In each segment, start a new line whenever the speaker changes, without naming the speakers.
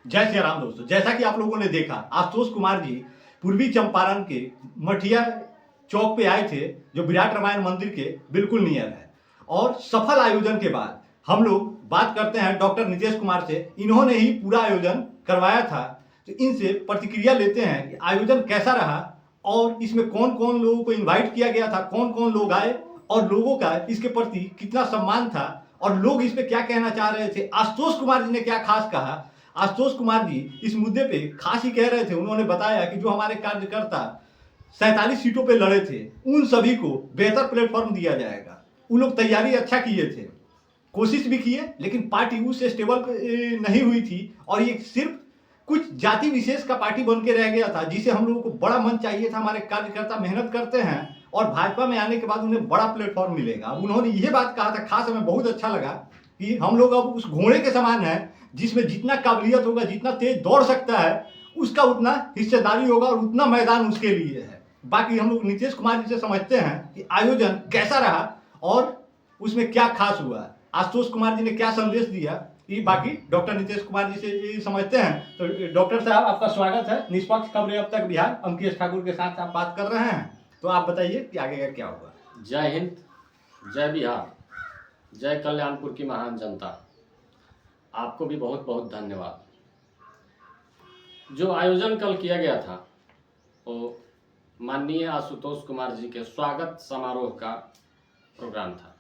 जय श्री राम दोस्तों। जैसा कि आप लोगों ने देखा, आशुतोष कुमार जी पूर्वी चंपारण के मठिया चौक पे आए थे, जो विराट रामायण मंदिर के बिल्कुल नियर है। और सफल आयोजन के बाद हम लोग बात करते हैं डॉक्टर नीतीश कुमार से। इन्होंने ही पूरा आयोजन करवाया था, तो इनसे प्रतिक्रिया लेते हैं कि आयोजन कैसा रहा और इसमें कौन कौन लोगों को इन्वाइट किया गया था, कौन कौन लोग आए और लोगों का इसके प्रति कितना सम्मान था और लोग इस पे क्या कहना चाह रहे थे। आशुतोष कुमार जी ने क्या खास कहा। आशुतोष कुमार जी इस मुद्दे पे खास ही कह रहे थे। उन्होंने बताया कि जो हमारे कार्यकर्ता 47 सीटों पे लड़े थे, उन सभी को बेहतर प्लेटफॉर्म दिया जाएगा। उन लोग तैयारी अच्छा किए थे, कोशिश भी किए, लेकिन पार्टी उस स्टेबल पे नहीं हुई थी और ये सिर्फ कुछ जाति विशेष का पार्टी बन के रह गया था, जिसे हम लोगों को बड़ा मन चाहिए था। हमारे कार्यकर्ता मेहनत करते हैं और भाजपा में आने के बाद उन्हें बड़ा प्लेटफॉर्म मिलेगा। उन्होंने ये बात कहा था, खास हमें बहुत अच्छा लगा कि हम लोग अब उस घोड़े के समान हैं जिसमें जितना काबिलियत होगा, जितना तेज दौड़ सकता है, उसका उतना हिस्सेदारी होगा और उतना मैदान उसके लिए है। बाकी हम लोग नीतीश कुमार जी से समझते हैं कि आयोजन कैसा रहा और उसमें क्या खास हुआ, आशुतोष कुमार जी ने क्या संदेश दिया, ये बाकी डॉक्टर नीतीश कुमार जी से ये समझते हैं। तो डॉक्टर साहब, आपका स्वागत है। निष्पक्ष खबरें अब तक बिहार, अंकित ठाकुर के साथ आप बात कर रहे हैं, तो आप बताइए कि आगे का क्या होगा।
जय हिंद, जय बिहार, जय कल्याणपुर की महान जनता। आपको भी बहुत बहुत धन्यवाद। जो आयोजन कल किया गया था वो माननीय आशुतोष कुमार जी के स्वागत समारोह का प्रोग्राम था।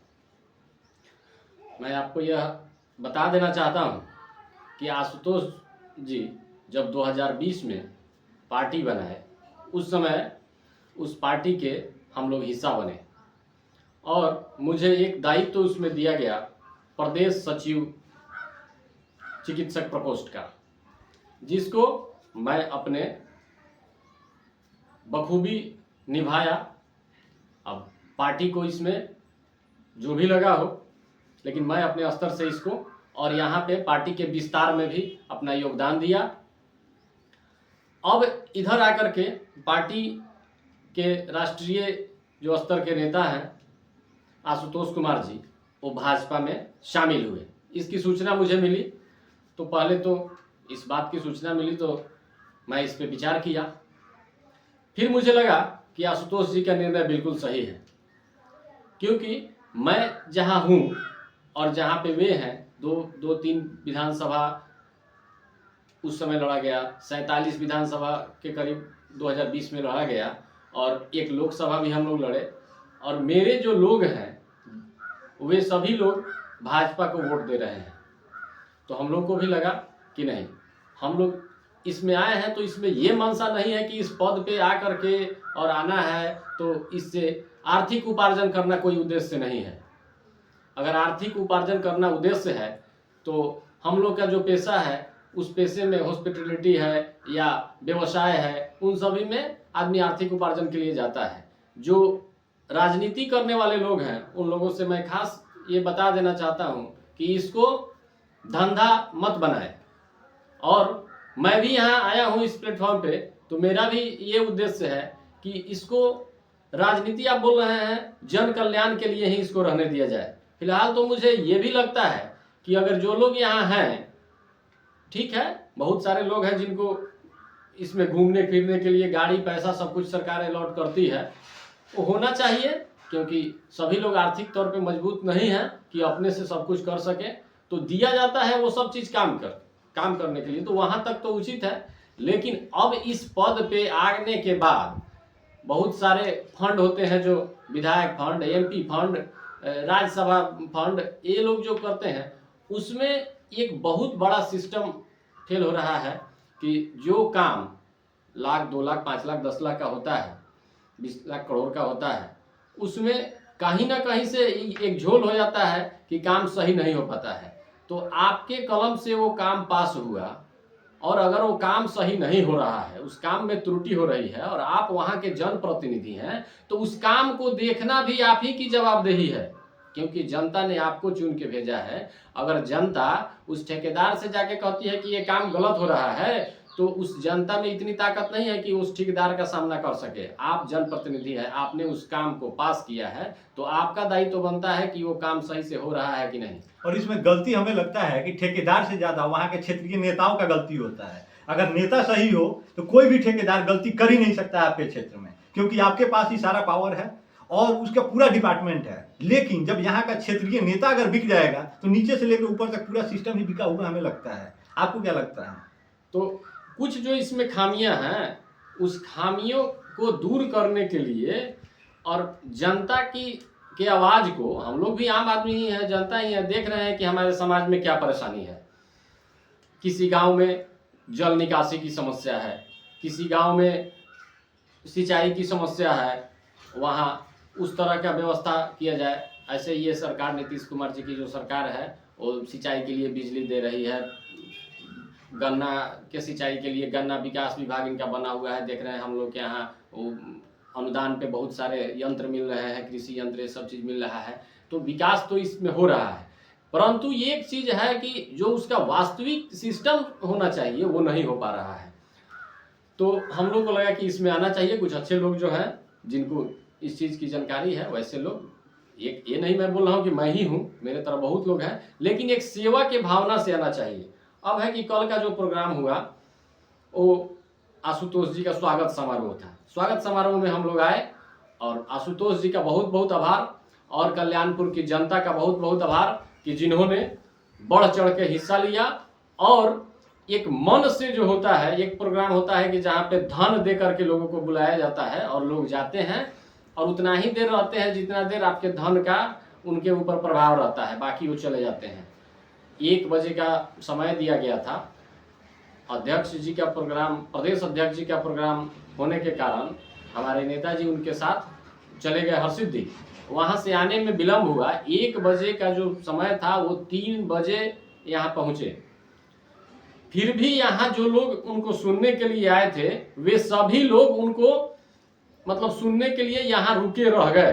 मैं आपको यह बता देना चाहता हूँ कि आशुतोष जी जब 2020 में पार्टी बनाए, उस समय उस पार्टी के हम लोग हिस्सा बने और मुझे एक दायित्व तो उसमें दिया गया, प्रदेश सचिव चिकित्सक प्रकोष्ठ का, जिसको मैं अपने बखूबी निभाया। अब पार्टी को इसमें जो भी लगा हो, लेकिन मैं अपने स्तर से इसको और यहाँ पे पार्टी के विस्तार में भी अपना योगदान दिया। अब इधर आकर के पार्टी के राष्ट्रीय जो स्तर के नेता हैं आशुतोष कुमार जी, वो भाजपा में शामिल हुए। इसकी सूचना मुझे मिली तो पहले तो इस बात की सूचना मिली तो मैं इस पे विचार किया। फिर मुझे लगा कि आशुतोष जी का निर्णय बिल्कुल सही है, क्योंकि मैं जहां हूं और जहां पे वे हैं, दो तीन विधानसभा उस समय लड़ा गया, 47 विधानसभा के करीब 2020 में लड़ा गया और एक लोकसभा भी हम लोग लड़े। और मेरे जो लोग हैं वे सभी लोग भाजपा को वोट दे रहे हैं। तो हम लोग को भी लगा कि नहीं, हम लोग इसमें आए हैं तो इसमें ये मनसा नहीं है कि इस पद पे आ करके और आना है तो इससे आर्थिक उपार्जन करना कोई उद्देश्य नहीं है। अगर आर्थिक उपार्जन करना उद्देश्य है तो हम लोग का जो पेशा है, उस पेशे में हॉस्पिटलिटी है या व्यवसाय है, उन सभी में आदमी आर्थिक उपार्जन के लिए जाता है। जो राजनीति करने वाले लोग हैं, उन लोगों से मैं खास ये बता देना चाहता हूँ कि इसको धंधा मत बनाए। और मैं भी यहाँ आया हूँ इस प्लेटफॉर्म पे, तो मेरा भी ये उद्देश्य है कि इसको, राजनीति आप बोल रहे हैं, जन कल्याण के लिए ही इसको रहने दिया जाए। फिलहाल तो मुझे ये भी लगता है कि अगर जो लोग यहाँ हैं, ठीक है, बहुत सारे लोग हैं जिनको इसमें घूमने फिरने के लिए गाड़ी, पैसा सब कुछ सरकार अलॉट करती है, वो होना चाहिए, क्योंकि सभी लोग आर्थिक तौर पे मजबूत नहीं हैं कि अपने से सब कुछ कर सके। तो दिया जाता है वो सब चीज काम करने के लिए, तो वहां तक तो उचित है। लेकिन अब इस पद पे आने के बाद बहुत सारे फंड होते हैं, जो विधायक fund, MP fund, Rajya Sabha fund, ये लोग जो करते हैं, उसमें एक बहुत बड़ा सिस्टम फेल हो रहा है कि जो काम लाख, 2 लाख, 5 लाख, 10 लाख का होता है, 20 लाख करोड़ का होता है, उसमें कहीं ना कहीं से एक झोल हो जाता है कि काम सही नहीं हो पाता है। तो आपके कलम से वो काम पास हुआ और अगर वो काम सही नहीं हो रहा है, उस काम में त्रुटि हो रही है और आप वहां के जनप्रतिनिधि हैं, तो उस काम को देखना भी आप ही की जवाबदेही है, क्योंकि जनता ने आपको चुन के भेजा है। अगर जनता उस ठेकेदार से जाके कहती है कि ये काम गलत हो रहा है, तो उस जनता में इतनी ताकत नहीं है कि उस ठेकेदार का सामना कर सके। आप जनप्रतिनिधि है, आपने उस काम को पास किया है, तो आपका दायित्व तो बनता है कि वो काम सही से हो रहा है कि नहीं।
और इसमें गलती हमें लगता है कि ठेकेदार से ज्यादा वहां के क्षेत्रीय नेताओं का गलती होता है। अगर नेता सही हो तो कोई भी ठेकेदार गलती कर ही नहीं सकता आपके क्षेत्र में, क्योंकि आपके पास ही सारा पावर है और उसका पूरा डिपार्टमेंट है। लेकिन जब यहाँ का क्षेत्रीय नेता अगर बिक जाएगा तो नीचे से लेकर ऊपर तक पूरा सिस्टम ही बिका हुआ हमें लगता है। आपको क्या लगता है?
तो कुछ जो इसमें खामियां हैं, उस खामियों को दूर करने के लिए और जनता की आवाज़ को, हम लोग भी आम आदमी ही है, जनता ही है, देख रहे हैं कि हमारे समाज में क्या परेशानी है। किसी गांव में जल निकासी की समस्या है, किसी गांव में सिंचाई की समस्या है, वहाँ उस तरह का व्यवस्था किया जाए। ऐसे ये सरकार, नीतीश कुमार जी की जो सरकार है, वो सिंचाई के लिए बिजली दे रही है, गन्ना के सिंचाई के लिए गन्ना विकास विभाग इनका बना हुआ है। देख रहे हैं हम लोग के यहाँ अनुदान पे बहुत सारे यंत्र मिल रहे हैं, कृषि यंत्र, ये सब चीज़ मिल रहा है। तो विकास तो इसमें हो रहा है, परंतु ये एक चीज़ है कि जो उसका वास्तविक सिस्टम होना चाहिए वो नहीं हो पा रहा है। तो हम लोग को लगा कि इसमें आना चाहिए। कुछ अच्छे लोग जो हैं, जिनको इस चीज़ की जानकारी है, वैसे लोग, एक ये नहीं मैं बोल रहा हूँ कि मैं ही हूँ, मेरे तरह बहुत लोग हैं, लेकिन एक सेवा के भावना से आना चाहिए। अब है कि कल का जो प्रोग्राम हुआ वो आशुतोष जी का स्वागत समारोह था। स्वागत समारोह में हम लोग आए और आशुतोष जी का बहुत बहुत आभार और कल्याणपुर की जनता का बहुत बहुत आभार कि जिन्होंने बढ़ चढ़ के हिस्सा लिया। और एक मन से जो होता है, एक प्रोग्राम होता है कि जहाँ पे धन दे करके लोगों को बुलाया जाता है और लोग जाते हैं और उतना ही देर रहते हैं जितना देर आपके धन का उनके ऊपर प्रभाव रहता है, बाकी वो चले जाते हैं। 1 बजे का समय दिया गया था। अध्यक्ष जी का प्रोग्राम, प्रदेश अध्यक्ष जी का प्रोग्राम होने के कारण हमारे नेताजी उनके साथ चले गए हरसिद्धि। वहाँ से आने में विलम्ब हुआ। 1 बजे का जो समय था वो 3 बजे यहाँ पहुँचे। फिर भी यहाँ जो लोग उनको सुनने के लिए आए थे, वे सभी लोग उनको मतलब सुनने के लिए यहाँ रुके रह गए।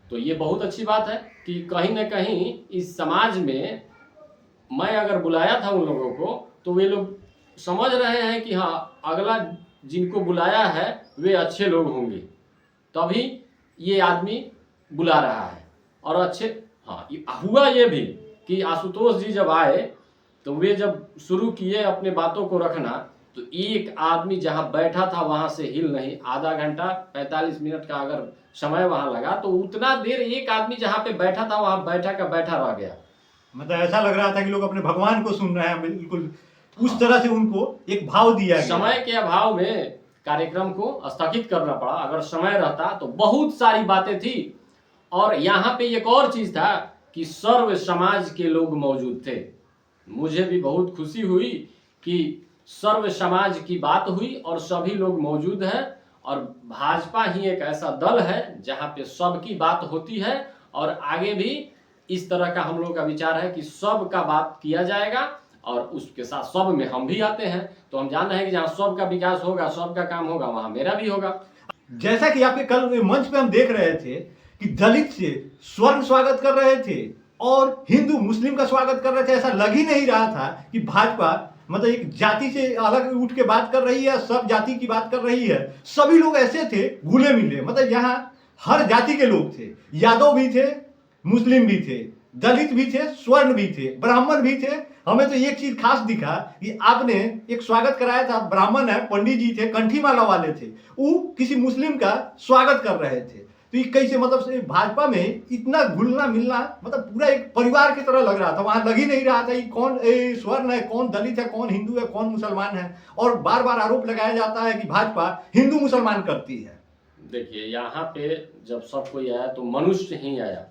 तो ये बहुत अच्छी बात है कि कहीं ना कहीं इस समाज में मैं अगर बुलाया था उन लोगों को, तो वे लोग समझ रहे हैं कि हाँ, अगला जिनको बुलाया है वे अच्छे लोग होंगे, तभी ये आदमी बुला रहा है। और अच्छे, हाँ, हुआ ये भी कि आशुतोष जी जब आए तो वे जब शुरू किए अपने बातों को रखना, तो एक आदमी जहाँ बैठा था वहाँ से हिल नहीं। आधा घंटा 45 मिनट का अगर समय वहाँ लगा, तो उतना देर एक आदमी जहाँ पे बैठा था वहाँ बैठा का बैठा रह गया।
मतलब ऐसा लग रहा था कि लोग अपने भगवान को सुन रहे हैं, बिल्कुल उस तरह से उनको एक भाव दिया गया।
समय के अभाव में कार्यक्रम को स्थगित करना पड़ा। अगर समय रहता तो बहुत सारी बातें थी। और यहाँ पे एक और चीज था कि सर्व समाज के लोग मौजूद थे। मुझे भी बहुत खुशी हुई कि सर्व समाज की बात हुई और सभी लोग मौजूद हैं। और भाजपा ही एक ऐसा दल है जहाँ पे सबकी बात होती है। और आगे भी इस तरह का हम लोग का विचार है कि सब का बात किया जाएगा और उसके साथ सब में हम भी आते हैं। तो हम जान रहे हैं कि जहाँ सब का विकास होगा, सब का काम होगा, वहाँ मेरा भी होगा।
जैसा कि आपके कल मंच पे हम देख रहे थे कि दलित से स्वर्ण स्वागत कर रहे थे और हिंदू मुस्लिम का स्वागत कर रहे थे। ऐसा लग ही नहीं रहा था कि भाजपा मतलब एक जाति से अलग उठ के बात कर रही है, सब जाति की बात कर रही है। सभी लोग ऐसे थे घुले मिले, मतलब यहाँ हर जाति के लोग थे, यादव भी थे, मुस्लिम भी थे, दलित भी थे, स्वर्ण भी थे, ब्राह्मण भी थे। हमें तो एक चीज खास दिखा कि आपने एक स्वागत कराया था, ब्राह्मण है, पंडित जी थे, कंठी माला वाले थे, वो किसी मुस्लिम का स्वागत कर रहे थे। तो ये कैसे मतलब भाजपा में इतना घुलना मिलना, मतलब पूरा एक परिवार की तरह लग रहा था। वहां लग ही नहीं रहा था कि कौन स्वर्ण है, कौन दलित है, कौन हिंदू है, कौन मुसलमान है। और बार बार आरोप लगाया जाता है कि भाजपा हिंदू मुसलमान करती है।
देखिए, यहाँ पे जब सब कोई आया तो मनुष्य ही आया,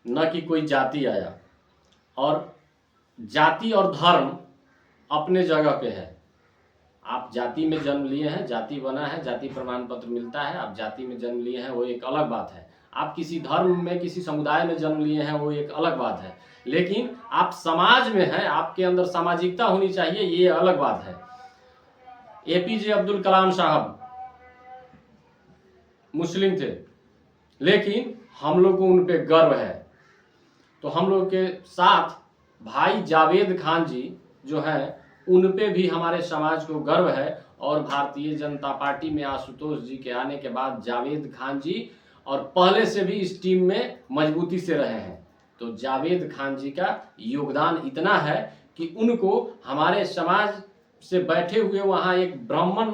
न कि कोई जाति आया। और जाति और धर्म अपने जगह पे है। आप जाति में जन्म लिए हैं, जाति बना है, जाति प्रमाण पत्र मिलता है, आप जाति में जन्म लिए हैं, वो एक अलग बात है। आप किसी धर्म में, किसी समुदाय में जन्म लिए हैं, वो एक अलग बात है। लेकिन आप समाज में हैं, आपके अंदर सामाजिकता होनी चाहिए, ये अलग बात है। एपीजे अब्दुल कलाम साहब मुस्लिम थे, लेकिन हम लोग को उन पे गर्व है। तो हम लोग के साथ भाई जावेद खान जी जो हैं, उन पे भी हमारे समाज को गर्व है। और भारतीय जनता पार्टी में आशुतोष जी के आने के बाद जावेद खान जी और पहले से भी इस टीम में मजबूती से रहे हैं। तो जावेद खान जी का योगदान इतना है कि उनको हमारे समाज से बैठे हुए वहाँ एक ब्राह्मण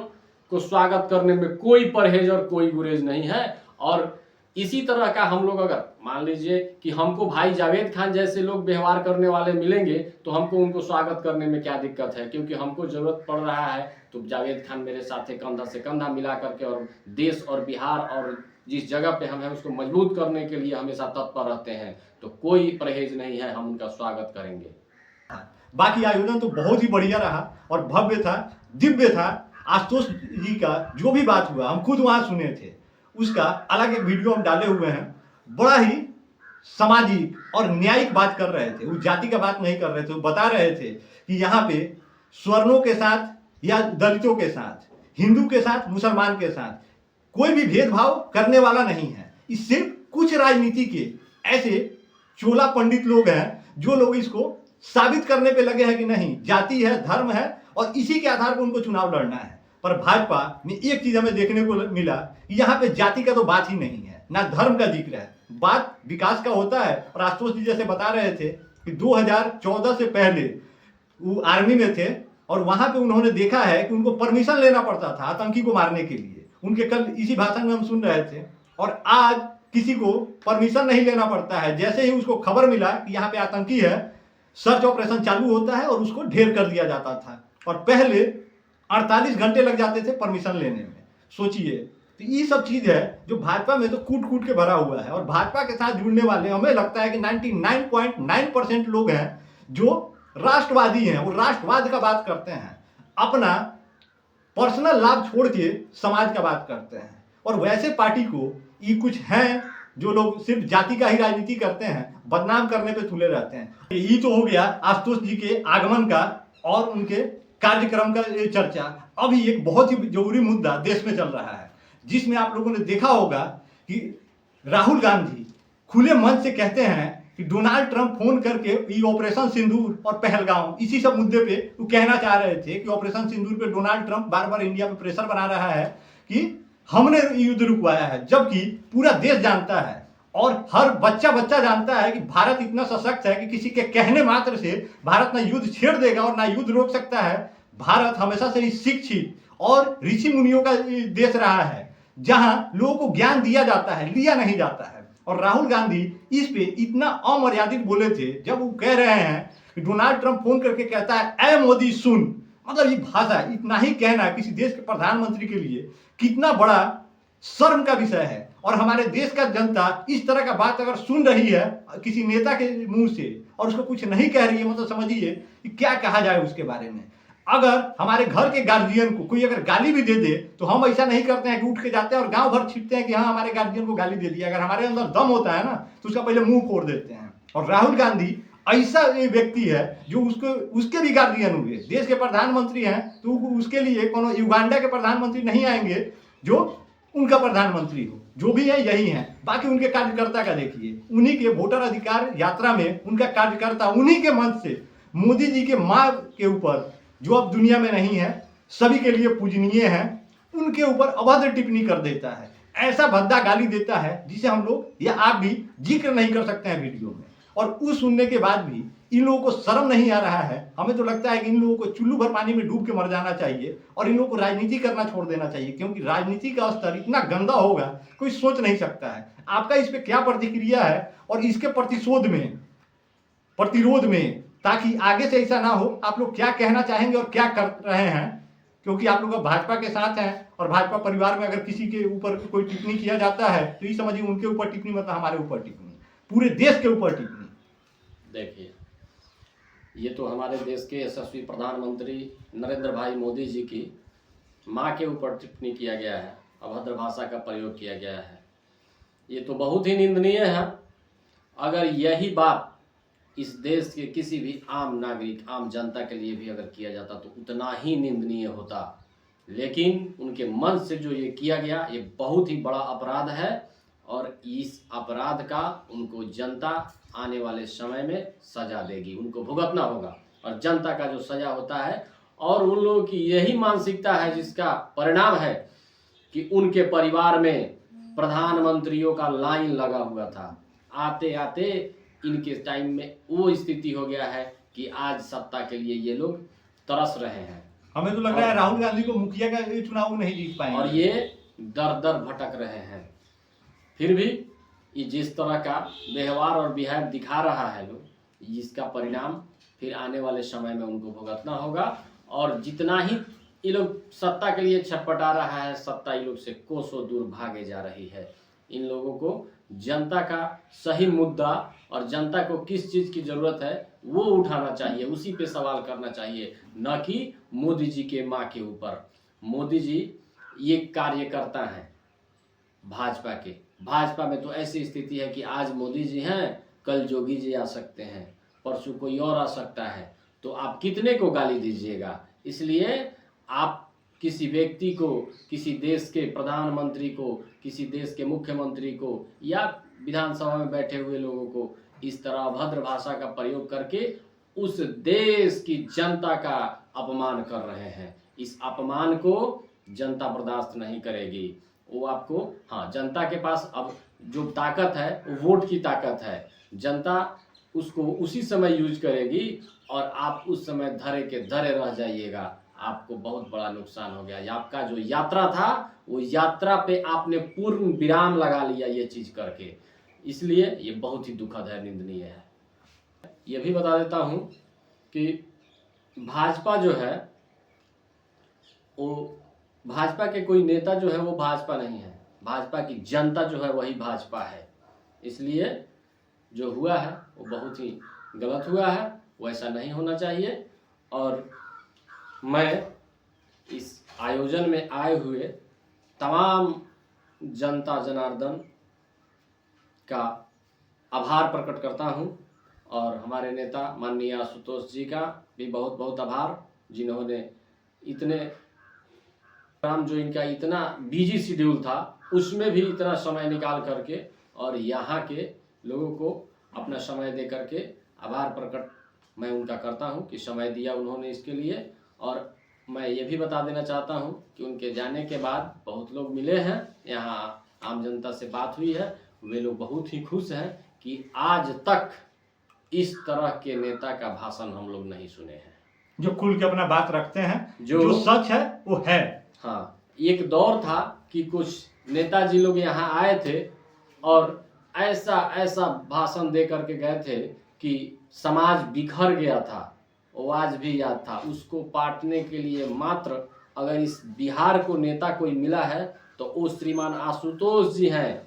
को स्वागत करने में कोई परहेज और कोई गुरेज नहीं है। और इसी तरह का हम लोग अगर मान लीजिए कि हमको भाई जावेद खान जैसे लोग व्यवहार करने वाले मिलेंगे तो हमको उनको स्वागत करने में क्या दिक्कत है, क्योंकि हमको जरूरत पड़ रहा है तो जावेद खान मेरे साथ कंधा से कंधा मिला करके और देश और बिहार और जिस जगह पे हम हैं उसको मजबूत करने के लिए हमेशा तत्पर रहते हैं। तो कोई परहेज नहीं है, हम उनका स्वागत करेंगे।
बाकी आयोजन तो बहुत ही बढ़िया रहा और भव्य था, दिव्य था। आशुतोष जी का जो भी बात हुआ हम खुद वहां सुने थे, उसका अलग एक वीडियो हम डाले हुए हैं। बड़ा ही सामाजिक और न्यायिक बात कर रहे थे, वो जाति का बात नहीं कर रहे थे। वो बता रहे थे कि यहाँ पे स्वर्णों के साथ या दलितों के साथ, हिंदू के साथ, मुसलमान के साथ कोई भी भेदभाव करने वाला नहीं है। इस सिर्फ कुछ राजनीति के ऐसे चोला पंडित लोग हैं जो लोग इसको साबित करने पे लगे हैं कि नहीं, जाति है, धर्म है और इसी के आधार पर उनको चुनाव लड़ना है। पर भाजपा में एक चीज हमें देखने को मिला कि यहाँ पे जाति का तो बात ही नहीं है, ना धर्म का जिक्र है। बात विकास का होता है। और आशुतोष जी जैसे बता रहे थे कि 2014 से पहले वो आर्मी में थे और वहां पे उन्होंने देखा है कि उनको परमिशन लेना पड़ता था आतंकी को मारने के लिए। उनके कल इसी भाषण में हम सुन रहे थे। और आज किसी को परमिशन नहीं लेना पड़ता है। जैसे ही उसको खबर मिला कि यहाँ पे आतंकी है, सर्च ऑपरेशन चालू होता है और उसको ढेर कर दिया जाता था। और पहले 48 घंटे लग जाते थे परमिशन लेने में। सोचिए, तो ये सब चीज है जो भाजपा में तो कूट कूट के भरा हुआ है। और भाजपा के साथ जुड़ने वाले हमें लगता है कि 99.9% लोग हैं जो राष्ट्रवादी हैं। वो राष्ट्रवाद का बात करते हैं, अपना पर्सनल लाभ छोड़ के समाज का बात करते हैं। और वैसे पार्टी को ये कुछ हैं जो लोग सिर्फ जाति का ही राजनीति करते हैं, बदनाम करने पे तुले रहते हैं। ये तो हो गया आशुतोष जी के आगमन का और उनके कार्यक्रम का चर्चा। अभी एक बहुत ही जरूरी मुद्दा देश में चल रहा है, जिसमें आप लोगों ने देखा होगा कि राहुल गांधी खुले मन से कहते हैं कि डोनाल्ड ट्रंप फोन करके ये ऑपरेशन सिंदूर और पहलगाम इसी सब मुद्दे पे वो कहना चाह रहे थे कि ऑपरेशन सिंदूर पे डोनाल्ड ट्रंप बार बार इंडिया पे प्रेशर बना रहा है कि हमने युद्ध रुकवाया है। जबकि पूरा देश जानता है और हर बच्चा जानता है कि भारत इतना सशक्त है कि किसी के कहने मात्र से भारत ना युद्ध छेड़ देगा और ना युद्ध रोक सकता है। भारत हमेशा से ही शिक्षित और ऋषि मुनियों का देश रहा है, जहां लोगों को ज्ञान दिया जाता है, लिया नहीं जाता है। और राहुल गांधी इस पे इतना अमर्यादित बोले थे जब वो कह रहे हैं कि डोनाल्ड ट्रंप फोन करके कहता है ए मोदी सुन। मतलब ये भाषा, इतना ही कहना किसी देश के प्रधानमंत्री के लिए कितना बड़ा शर्म का विषय है। और हमारे देश का जनता इस तरह का बात अगर सुन रही है किसी नेता के मुंह से और उसको कुछ नहीं कह रही है, मतलब समझिए कि क्या कहा जाए उसके बारे में। अगर हमारे घर के गार्जियन को कोई अगर गाली भी दे दे तो हम ऐसा नहीं करते हैं कि उठ के जाते हैं और गांव भर छिपते हैं कि हाँ हमारे गार्जियन को गाली दे दिया। अगर हमारे अंदर दम होता है ना तो उसका पहले मुंह फोड़ देते हैं। और राहुल गांधी ऐसा व्यक्ति है जो उसके भी गार्जियन हुए, देश के प्रधानमंत्री हैं तो उसके लिए कोनो युगांडा के प्रधानमंत्री नहीं आएंगे जो उनका प्रधानमंत्री हो। जो भी है यही है। बाकी उनके कार्यकर्ता का देखिए, उन्हीं के वोटर अधिकार यात्रा में उनका कार्यकर्ता उन्हीं के मंच से मोदी जी के माँ के ऊपर, जो अब दुनिया में नहीं है, सभी के लिए पूजनीय है, उनके ऊपर अभद्र टिप्पणी कर देता है। ऐसा भद्दा गाली देता है जिसे हम लोग या आप भी जिक्र नहीं कर सकते हैं वीडियो में। और उस सुनने के बाद भी इन लोगों को शर्म नहीं आ रहा है। हमें तो लगता है कि इन लोगों को चुल्लू भर पानी में डूब के मर जाना चाहिए और इन लोगों को राजनीति करना छोड़ देना चाहिए, क्योंकि राजनीति का स्तर इतना गंदा होगा कोई सोच नहीं सकता है। आपका इस पे क्या प्रतिक्रिया है और इसके प्रतिरोध में, ताकि आगे से ऐसा ना हो, आप लोग क्या कहना चाहेंगे और क्या कर रहे हैं? क्योंकि आप लोग भाजपा के साथ हैं और भाजपा परिवार में अगर किसी के ऊपर कोई टिप्पणी किया जाता है तो ये समझिए उनके ऊपर टिप्पणी मतलब हमारे ऊपर टिप्पणी, पूरे देश के ऊपर टिप्पणी।
देखिए, ये तो हमारे देश के यशस्वी प्रधानमंत्री नरेंद्र भाई मोदी जी की माँ के ऊपर टिप्पणी किया गया है, अभद्र भाषा का प्रयोग किया गया है। ये तो बहुत ही निंदनीय है। अगर यही बात इस देश के किसी भी आम नागरिक, आम जनता के लिए भी अगर किया जाता तो उतना ही निंदनीय होता। लेकिन उनके मन से जो ये किया गया, ये बहुत ही बड़ा अपराध है और इस अपराध का उनको जनता आने वाले समय में सजा देगी, उनको भुगतना होगा। और जनता का जो सजा होता है और उन लोगों की यही मानसिकता है जिसका परिणाम है कि उनके परिवार में प्रधानमंत्रियों का लाइन लगा हुआ था। आते आते इनके टाइम में वो स्थिति हो गया है कि आज सत्ता के लिए ये लोग तरस रहे हैं।
हमें तो लग रहा है राहुल गांधी को मुखिया का ये चुनाव नहीं जीत पाएंगे
और ये दर दर भटक रहे हैं। फिर भी ये जिस तरह का व्यवहार और बिहेव दिखा रहा है लोग, इसका परिणाम फिर आने वाले समय में उनको भुगतना होगा। और जितना ही ये लोग सत्ता के लिए छटपटा रहा है, सत्ता ये लोग से कोसों दूर भागे जा रही है। इन लोगों को जनता का सही मुद्दा और जनता को किस चीज़ की ज़रूरत है वो उठाना चाहिए, उसी पे सवाल करना चाहिए, न कि मोदी जी के माँ के ऊपर। मोदी जी ये कार्यकर्ता हैं भाजपा के। भाजपा में तो ऐसी स्थिति है कि आज मोदी जी हैं, कल जोगी जी आ सकते हैं, परसों कोई और आ सकता है, तो आप कितने को गाली दीजिएगा। इसलिए आप किसी व्यक्ति को, किसी देश के प्रधानमंत्री को, किसी देश के मुख्यमंत्री को या विधानसभा में बैठे हुए लोगों को इस तरह अभद्र भाषा का प्रयोग करके उस देश की जनता का अपमान कर रहे हैं। इस अपमान को जनता बर्दाश्त नहीं करेगी। वो आपको, हाँ, जनता के पास अब जो ताकत है वो वोट की ताकत है। जनता उसको उसी समय यूज करेगी और आप उस समय धरे के धरे रह जाइएगा। आपको बहुत बड़ा नुकसान हो गया। आपका जो यात्रा था वो यात्रा पे आपने पूर्ण विराम लगा लिया ये चीज करके। इसलिए ये बहुत ही दुखद है, निंदनीय है। ये भी बता देता हूँ कि भाजपा जो है वो, भाजपा के कोई नेता जो है वो भाजपा नहीं है, भाजपा की जनता जो है वही भाजपा है। इसलिए जो हुआ है वो बहुत ही गलत हुआ है, वैसा नहीं होना चाहिए। और मैं इस आयोजन में आए हुए तमाम जनता जनार्दन का आभार प्रकट करता हूं और हमारे नेता माननीय आशुतोष जी का भी बहुत बहुत आभार, जिन्होंने इतने काम, जो इनका इतना बिजी शेड्यूल था उसमें भी इतना समय निकाल करके और यहाँ के लोगों को अपना समय दे करके आभार प्रकट मैं उनका करता हूँ कि समय दिया उन्होंने इसके लिए। और मैं ये भी बता देना चाहता हूँ कि उनके जाने के बाद बहुत लोग मिले हैं, यहाँ आम जनता से बात हुई है, वे लोग बहुत ही खुश हैं कि आज तक इस तरह के नेता का भाषण हम लोग नहीं सुने हैं,
जो खुल के अपना बात रखते हैं,
जो
सच है वो है।
हाँ, एक दौर था कि कुछ नेताजी लोग यहाँ आए थे और ऐसा ऐसा भाषण दे करके गए थे कि समाज बिखर गया था। वो आज भी याद था। उसको पाटने के लिए मात्र अगर इस बिहार को नेता कोई मिला है तो वो श्रीमान आशुतोष जी हैं,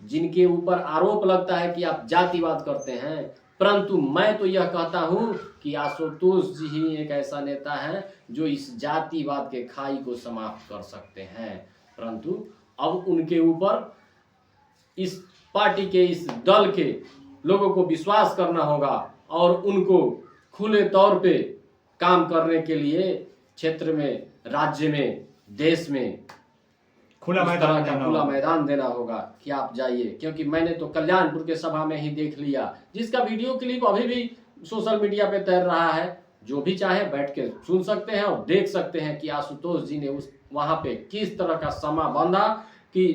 जिनके ऊपर आरोप लगता है कि आप जातिवाद करते हैं। परंतु मैं तो यह कहता हूं कि आशुतोष जी ही एक ऐसा नेता है जो इस जातिवाद के खाई को समाप्त कर सकते हैं। परंतु अब उनके ऊपर, इस पार्टी के, इस दल के लोगों को विश्वास करना होगा और उनको खुले तौर पे काम करने के लिए क्षेत्र में, राज्य में, देश में खुला मैदान देना होगा कि आप जाइए। क्योंकि मैंने तो कल्याणपुर के सभा में ही देख लिया, जिसका वीडियो क्लिप अभी भी सोशल मीडिया पे तैर रहा है। जो भी चाहे बैठ के सुन सकते हैं और देख सकते हैं कि आशुतोष जी ने उस वहां पे किस तरह का समा बांधा कि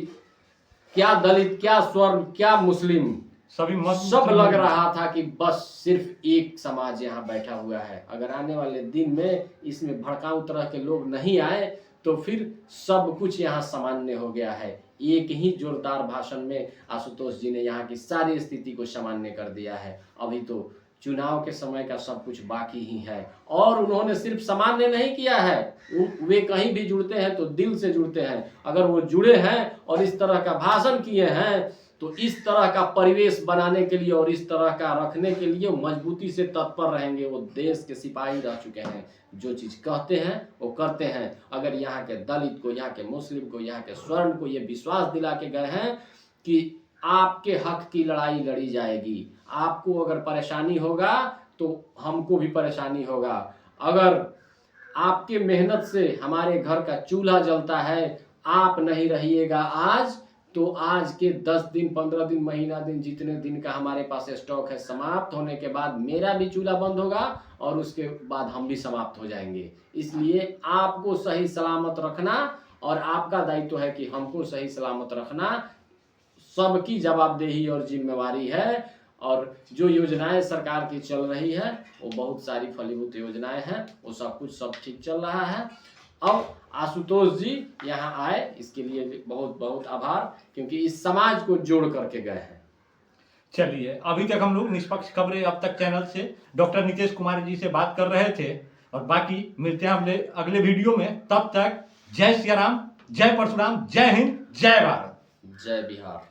क्या दलित, क्या स्वर्ण, क्या मुस्लिम, सब लग रहा था कि बस सिर्फ एक समाज यहाँ बैठा हुआ है। अगर आने वाले दिन में इसमें भड़काऊ तरह के लोग नहीं आए तो फिर सब कुछ यहाँ सामान्य हो गया है। एक ही जोरदार भाषण में आशुतोष जी ने यहाँ की सारी स्थिति को सामान्य कर दिया है। अभी तो चुनाव के समय का सब कुछ बाकी ही है। और उन्होंने सिर्फ सामान्य नहीं किया है, वे कहीं भी जुड़ते हैं तो दिल से जुड़ते हैं। अगर वो जुड़े हैं और इस तरह का भाषण किए हैं तो इस तरह का परिवेश बनाने के लिए और इस तरह का रखने के लिए मजबूती से तत्पर रहेंगे। वो देश के सिपाही रह चुके हैं, जो चीज कहते हैं वो करते हैं। अगर यहाँ के दलित को, यहाँ के मुस्लिम को, यहाँ के स्वर्ण को ये विश्वास दिला के गए हैं कि आपके हक की लड़ाई लड़ी जाएगी, आपको अगर परेशानी होगा तो हमको भी परेशानी होगा, अगर आपके मेहनत से हमारे घर का चूल्हा जलता है, आप नहीं रहिएगा आज तो आज के 10 दिन 15 दिन महीना दिन जितने दिन का हमारे पास स्टॉक है, समाप्त होने के बाद मेरा भी चूल्हा बंद होगा और उसके बाद हम भी समाप्त हो जाएंगे। इसलिए आपको सही सलामत रखना और आपका दायित्व है कि हमको सही सलामत रखना, सबकी जवाबदेही और जिम्मेवारी है। और जो योजनाएं सरकार की चल रही है वो बहुत सारी फलीभूत योजनाएं हैं, वो सब ठीक चल रहा है। अब आशुतोष जी यहाँ आए, इसके लिए बहुत बहुत आभार, क्योंकि इस समाज को जोड़ करके गए हैं।
चलिए, अभी तक हम लोग निष्पक्ष खबरें अब तक चैनल से डॉक्टर नीतीश कुमार जी से बात कर रहे थे, और बाकी मिलते हैं हमने अगले वीडियो में। तब तक जय सिया राम, जय परशुराम, जय हिंद, जय भारत,
जय बिहार।